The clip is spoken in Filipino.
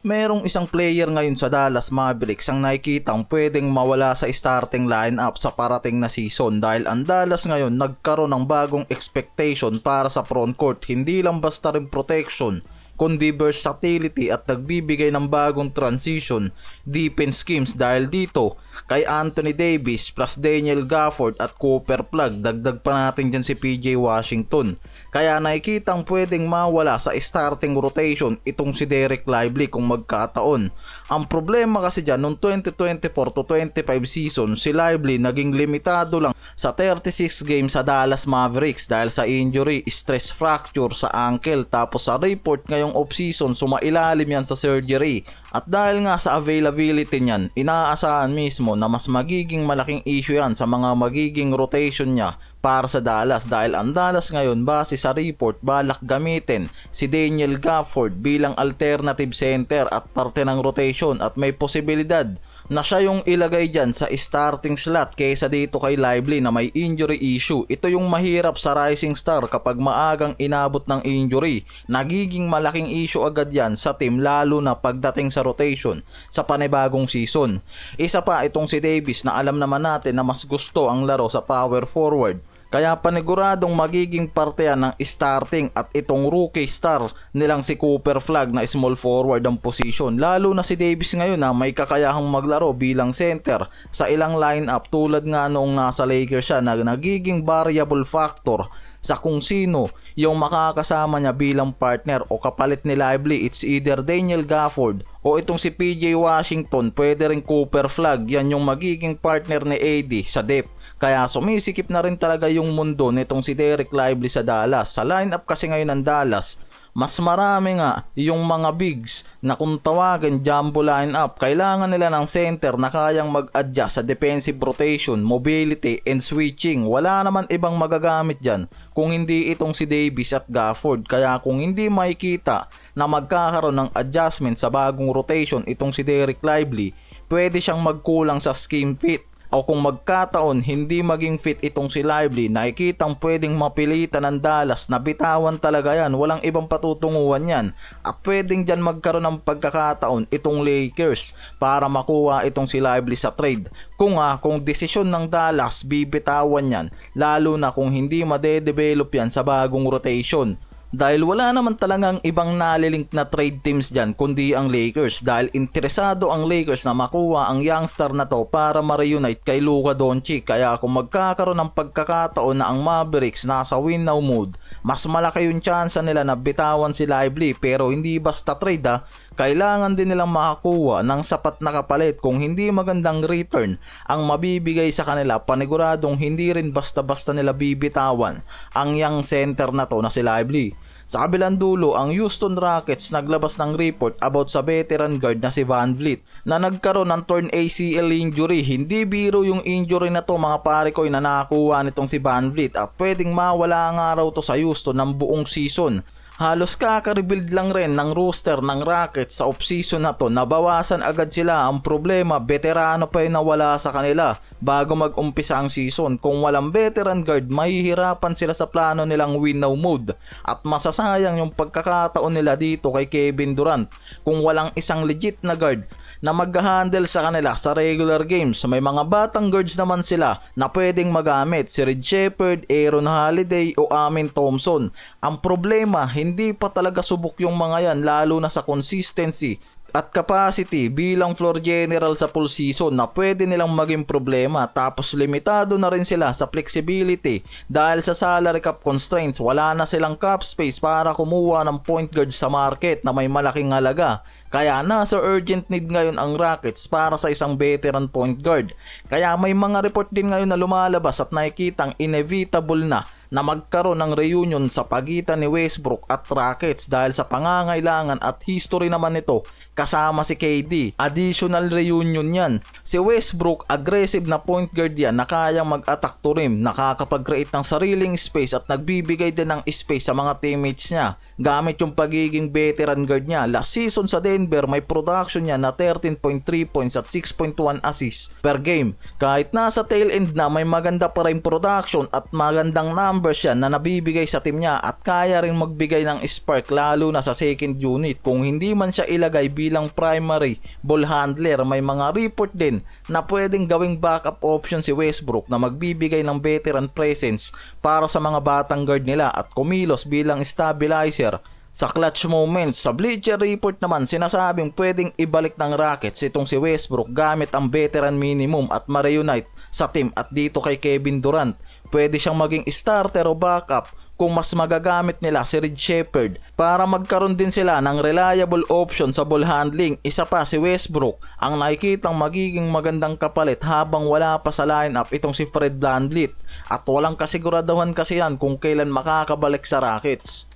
Merong isang player ngayon sa Dallas Mavericks ang nakikitang pwedeng mawala sa starting lineup sa parating na season dahil ang Dallas ngayon nagkaroon ng bagong expectation para sa frontcourt, hindi lang basta rin protection kundi versatility at nagbibigay ng bagong transition defense schemes dahil dito kay Anthony Davis plus Daniel Gafford at Cooper Flag, dagdag pa natin dyan si PJ Washington. Kaya nakikitang pwedeng mawala sa starting rotation itong si Dereck Lively kung magkataon. Ang problema kasi dyan noong 2024 to 25 season, si Lively naging limitado lang sa 36 games sa Dallas Mavericks dahil sa injury, stress fracture sa ankle, tapos sa report ngayong off-season sumailalim yan sa surgery. At dahil nga sa availability niyan, inaasahan mismo na mas magiging malaking issue yan sa mga magiging rotation niya para sa Dallas dahil ang Dallas ngayon base sa report balak gamitin si Daniel Gafford bilang alternative center at parte ng rotation at may posibilidad na siya yung ilagay dyan sa starting slot kaysa dito kay Lively na may injury issue. Ito yung mahirap sa rising star kapag maagang inabot ng injury. Nagiging malaking issue agad yan sa team lalo na pagdating sa rotation sa panibagong season. Isa pa itong si Davis na alam naman natin na mas gusto ang laro sa power forward. Kaya paniguradong magiging parte yan ng starting at itong rookie star nilang si Cooper Flag na small forward ang position. Lalo na si Davis ngayon na may kakayahang maglaro bilang center sa ilang lineup tulad nga noong nasa Lakers siya na nagiging variable factor sa kung sino yung makakasama niya bilang partner o kapalit ni Lively. It's either Daniel Gafford o itong si PJ Washington, pwede rin Cooper Flag, yan yung magiging partner ni AD sa depth. Kaya sumisikip na rin talaga yung mundo nitong si Dereck Lively sa Dallas. Sa lineup kasi ngayon ng Dallas, mas marami nga yung mga bigs na kung tawagan jumbo lineup. Kailangan nila ng center na kayang mag-adjust sa defensive rotation, mobility, and switching. Wala naman ibang magagamit dyan kung hindi itong si Davis at Gafford. Kaya kung hindi makikita na magkakaroon ng adjustment sa bagong rotation itong si Dereck Lively, pwede siyang magkulang sa scheme fit. O kung magkataon hindi maging fit itong si Lively, nakikitang pwedeng mapilitan ng Dallas na bitawan talaga yan, walang ibang patutunguhan yan. At pwedeng dyan magkaroon ng pagkakataon itong Lakers para makuha itong si Lively sa trade. Kung desisyon ng Dallas bibitawan yan, lalo na kung hindi madedevelop yan sa bagong rotation. Dahil wala naman talagang ibang nalilink na trade teams dyan kundi ang Lakers dahil interesado ang Lakers na makuha ang youngster na to para ma-reunite kay Luka Doncic. Kaya kung magkakaroon ng pagkakataon na ang Mavericks nasa win now mode, mas malaki yung chance nila na bitawan si Lively, pero hindi basta trade kailangan din nilang makakuha ng sapat na kapalit. Kung hindi magandang return ang mabibigay sa kanila, paniguradong hindi rin basta-basta nila bibitawan ang young center na to na si Lively. Sa kabilang dulo, ang Houston Rockets naglabas ng report about sa veteran guard na si VanVleet na nagkaroon ng torn ACL injury. Hindi biro yung injury na to mga pare ko na nakakuha nitong si VanVleet at pwedeng mawala nga raw to sa Houston ng buong season. Halos kaka-rebuild lang rin ng roster ng Rockets sa off-season na to, nabawasan agad sila. Ang problema, veterano pa yung nawala sa kanila bago mag-umpisa ang season. Kung walang veteran guard, mahihirapan sila sa plano nilang win now mode at masasayang yung pagkakataon nila dito kay Kevin Durant kung walang isang legit na guard na mag-handle sa kanila sa regular games. May mga batang guards naman sila na pwedeng magamit, si Reed Shepherd, Aaron Holiday o Amin Thompson. Ang problema, hindi pa talaga subok yung mga yan lalo na sa consistency at capacity bilang floor general sa full season na pwede nilang maging problema. Tapos limitado na rin sila sa flexibility dahil sa salary cap constraints. Wala na silang cap space para kumuha ng point guard sa market na may malaking halaga. Kaya nasa urgent need ngayon ang Rockets para sa isang veteran point guard. Kaya may mga report din ngayon na lumalabas at nakikitang inevitable na magkaroon ng reunion sa pagitan ni Westbrook at Rockets dahil sa pangangailangan at history naman nito kasama si KD. Additional reunion yan. Si Westbrook, aggressive na point guard yan na kayang mag-attack to rim, nakakapag-create ng sariling space at nagbibigay din ng space sa mga teammates niya gamit yung pagiging veteran guard niya. Last season sa Denver Denver may production niya na 13.3 points at 6.1 assists per game. Kahit nasa tail end na, may maganda pa rin production at magandang numbers yan na nabibigay sa team niya at kaya rin magbigay ng spark lalo na sa second unit. Kung hindi man siya ilagay bilang primary ball handler, may mga report din na pwedeng gawing backup option si Westbrook na magbibigay ng veteran presence para sa mga batang guard nila at kumilos bilang stabilizer sa clutch moments. Sa Bleacher Report naman, sinasabing pwedeng ibalik ng Rockets itong si Westbrook gamit ang veteran minimum at ma-reunite sa team. At dito kay Kevin Durant, pwede siyang maging starter o backup kung mas magagamit nila si Reed Shepherd para magkaroon din sila ng reliable option sa ball handling. Isa pa, si Westbrook ang nakikitang magiging magandang kapalit habang wala pa sa lineup itong si Fred VanVleet at walang kasiguraduhan kasi yan kung kailan makakabalik sa Rockets.